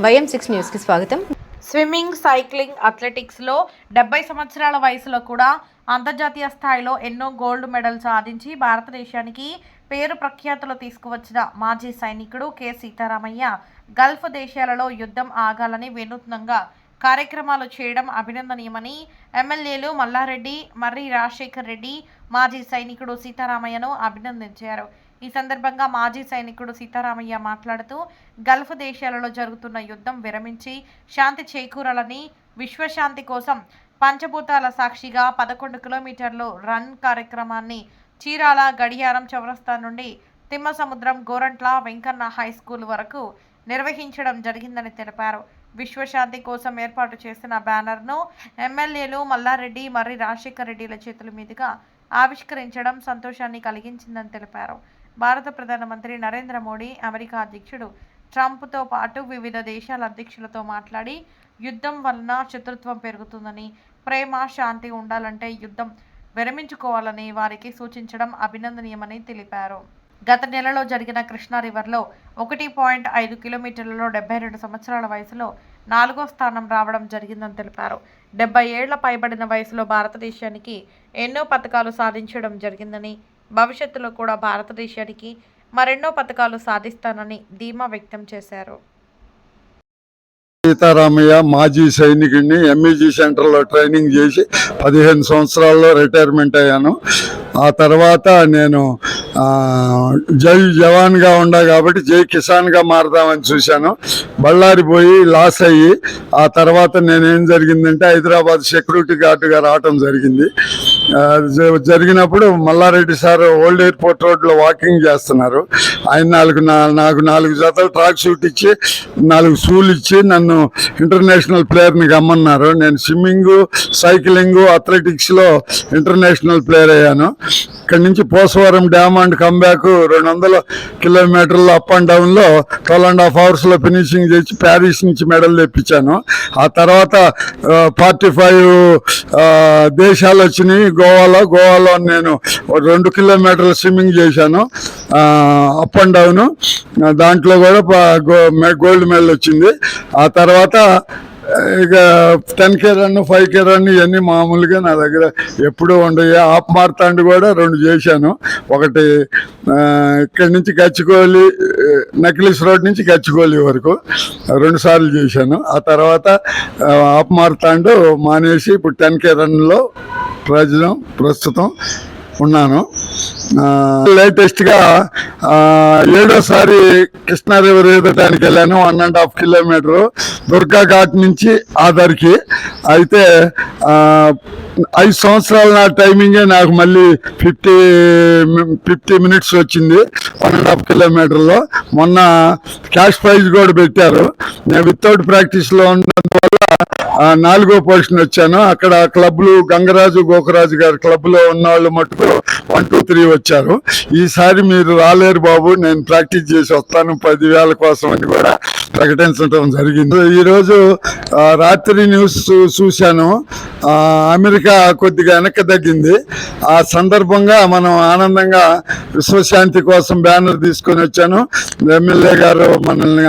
YM6 న్యూస్కి స్వాగతం. Swimming, cycling, అథ్లెటిక్స్లో 70 సంవత్సరాల వయసులో కూడా అంతర్జాతీయ స్థాయిలో ఎన్నో గోల్డ్ మెడల్ సాధించి భారతదేశానికి పేరు ప్రఖ్యాతులు తీసుకువచ్చిన మాజీ సైనికుడు కె సీతారామయ్య గల్ఫ్ దేశాలలో యుద్ధం ఆగాలని వినూత్నంగా కార్యక్రమాలు చేయడం అభినందనీయమని ఎమ్మెల్యేలు మల్లారెడ్డి, మర్రి రాజశేఖర్ రెడ్డి మాజీ సైనికుడు సీతారామయ్యను అభినందించారు. ఈ సందర్భంగా మాజీ సైనికుడు సీతారామయ్య మాట్లాడుతూ గల్ఫ్ దేశాలలో జరుగుతున్న యుద్ధం విరమించి శాంతి చేకూరాలని, విశ్వశాంతి కోసం పంచభూతాల సాక్షిగా 11 కిలోమీటర్లు రన్ కార్యక్రమాన్ని చీరాల గడియారం చౌరస్తా నుండి తిమ్మసముద్రం గోరంట్ల వెంకన్న హై స్కూల్ వరకు నిర్వహించడం జరిగిందని తెలిపారు. విశ్వశాంతి కోసం ఏర్పాటు చేసిన బ్యానర్ను ఎమ్మెల్యేలు మల్లారెడ్డి, మర్రి రాజశేఖర్ రెడ్డిల చేతుల మీదుగా ఆవిష్కరించడం సంతోషాన్ని కలిగించిందని తెలిపారు. భారత ప్రధానమంత్రి నరేంద్ర మోడీ, అమెరికా అధ్యక్షుడు ట్రంప్తో పాటు వివిధ దేశాల అధ్యక్షులతో మాట్లాడి యుద్ధం వలన శత్రుత్వం పెరుగుతుందని, ప్రేమ, శాంతి ఉండాలంటే యుద్ధం విరమించుకోవాలని వారికి సూచించడం అభినందనీయమని తెలిపారు. గత నెలలో జరిగిన కృష్ణా రివర్లో 1.5 కిలోమీటర్లలో 72 సంవత్సరాల వయసులో 4వ స్థానం రావడం జరిగిందని తెలిపారు. 70 ఏళ్ల పైబడిన వయసులో భారతదేశానికి ఎన్నో పథకాలు సాధించడం జరిగిందని, భవిష్యత్తులో కూడా భారతదేశానికి మరెన్నో పథకాలు సాధిస్తానని ధీమా వ్యక్తం చేశారు. సీతారామయ్య మాజీ సైనికుడిని ఎంఈజీ సెంటర్లో ట్రైనింగ్ చేసి 15 సంవత్సరాల్లో రిటైర్మెంట్ అయ్యాను. ఆ తర్వాత నేను జై జవాన్గా ఉండా కాబట్టి జై కిసాన్గా మారదామని చూశాను. బళ్ళారి పోయి లాస్ అయ్యి ఆ తర్వాత నేనేం జరిగిందంటే హైదరాబాద్ సెక్యూరిటీ గార్డుగా రావటం జరిగింది. జరిగినప్పుడు మల్లారెడ్డి సార్ ఓల్డ్ ఎయిర్పోర్ట్ రోడ్లో వాకింగ్ చేస్తున్నారు. ఆయన నాకు 4 జతలు ట్రాక్ సూట్ ఇచ్చి 4 షూలు ఇచ్చి నన్ను ఇంటర్నేషనల్ ప్లేయర్ని గమ్మన్నారు. నేను స్విమ్మింగ్, సైక్లింగ్, అథ్లెటిక్స్లో ఇంటర్నేషనల్ ప్లేయర్ అయ్యాను. ఇక్కడి నుంచి పోసవరం డ్యామ్ అండ్ కంబ్యాక్ 200 కిలోమీటర్ల అప్ అండ్ డౌన్లో 12.5 అవర్స్లో ఫినిషింగ్ చేసి ప్యారిస్ నుంచి మెడల్ తెప్పించాను. ఆ తర్వాత 45 దేశాలు వచ్చినాయి. గోవాలో నేను 2 కిలోమీటర్ల స్విమ్మింగ్ చేశాను అప్ అండ్ డౌన్. దాంట్లో కూడా గోల్డ్ మెడల్ వచ్చింది. ఆ తర్వాత ఇక 10K రన్, 5K రన్ ఇవన్నీ మామూలుగా నా దగ్గర ఎప్పుడూ ఉండవు. హాఫ్ మారథాన్ కూడా 2 చేశాను. ఒకటి ఇక్కడి నుంచి గచ్చికోలి, నక్లిస్ రోడ్ నుంచి గచ్చికోలి వరకు 2 సార్లు చేశాను. ఆ తర్వాత హాఫ్ మారథాన్ మానేసి ఇప్పుడు 10K రన్లో ప్రస్తుతం ఉన్నాను. లేటెస్ట్గా 7వసారి కృష్ణా రివర్ ఈదటానికి వెళ్ళాను. 1.5 కిలోమీటరు దుర్గా ఘాట్ నుంచి ఆదర్కి. అయితే 5 సంవత్సరాల నా టైమింగే నాకు మళ్ళీ 50 మినిట్స్ వచ్చింది 1.5 కిలోమీటర్లో. మొన్న క్యాష్ ప్రైజ్ కూడా పెట్టారు. నేను వితౌట్ ప్రాక్టీస్లో ఉన్నందువల్ల 4వ పొజిషన్ వచ్చాను. అక్కడ క్లబ్లు గంగరాజు, గోకరాజు గారి క్లబ్లో ఉన్న వాళ్ళు మటుకు 1, 2, 3 వచ్చారు. ఈసారి మీరు రాలేరు బాబు, నేను ప్రాక్టీస్ చేసి వస్తాను 10,000 కోసం అని కూడా ప్రకటించడం జరిగింది. ఈరోజు రాత్రి న్యూస్ చూశాను. అమెరికా కొద్దిగా వెనక్కి తగ్గింది. ఆ సందర్భంగా మనం ఆనందంగా విశ్వశాంతి కోసం బ్యానర్ తీసుకొని వచ్చాను. ఎమ్మెల్యే గారు మనల్ని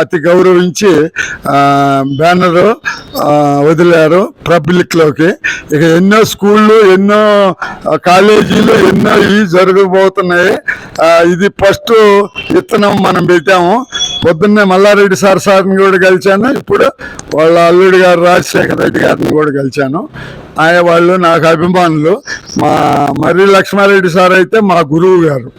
అతి గౌరవించి బ్యానర్ వదిలారు పబ్లిక్లోకి. ఇక ఎన్నో స్కూళ్ళు, ఎన్నో కాలేజీలు, ఎన్నో జరగబోతున్నాయి. ఇది ఫస్ట్ విత్తనం మనం పెట్టాము. పొద్దున్నే మల్లారెడ్డి సార్ని కూడా కలిశాను. ఇప్పుడు వాళ్ళ అల్లుడి గారు రాజశేఖర్ రెడ్డి గారిని కూడా కలిశాను. ఆయన వాళ్ళు నాకు అభిమానులు. మా మర్రి లక్ష్మారెడ్డి సార్ అయితే మా గురువు గారు.